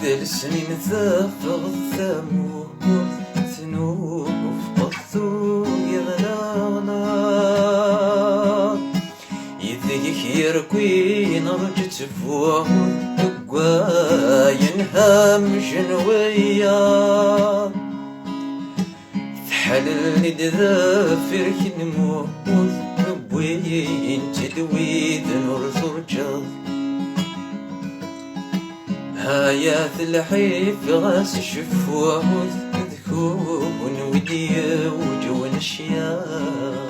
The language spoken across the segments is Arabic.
ذل سنين ثافغ الثمود ثنوف قطو يغلانا يذيك يركوي نرجت فوه قواين هام جنويا ثحلني دذافر كنموت نبوين تدويد نور ثرجض هايات الحيف غاس شفوه ذكون وديا وجون الشياب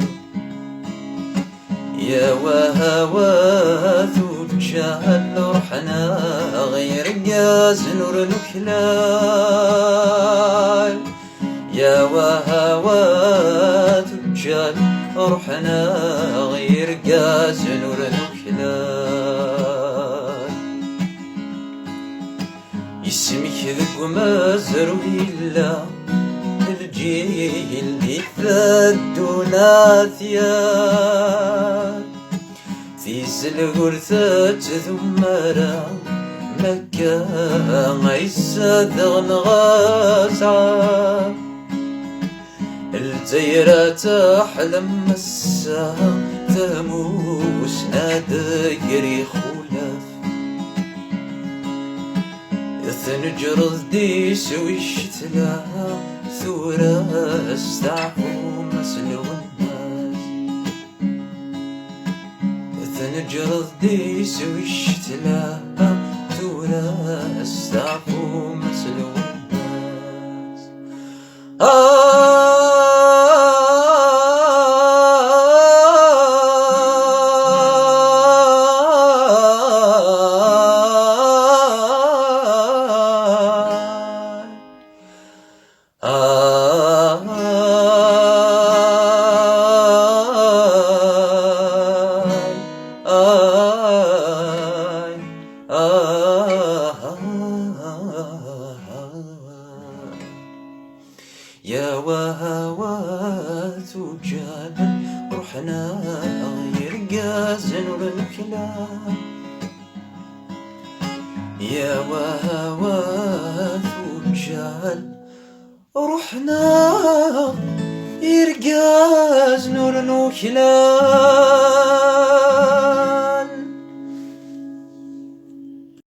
يا وهوات وجهل روحنا غير قاز نور الكلال يا وهوات وجهل روحنا غير قاز نور الكلال اسمك ذق مازر ويلا الجيل يفلد وناثيا في الغرثة ثمرة مكة غيسة ذغن غاسعة الزيرة تحلم مسا ثموس نادقري خلاف ثنجرض ديس ويشتلا ثورة استعفو مسلو الناس ثنجرض ديس ويشتلا ثورة استعفو مسلو الناس يا وهوات وجانا روحنا غير قاز نور الكلام يا وهوات وجانا روحنا غير قاز نور الكلام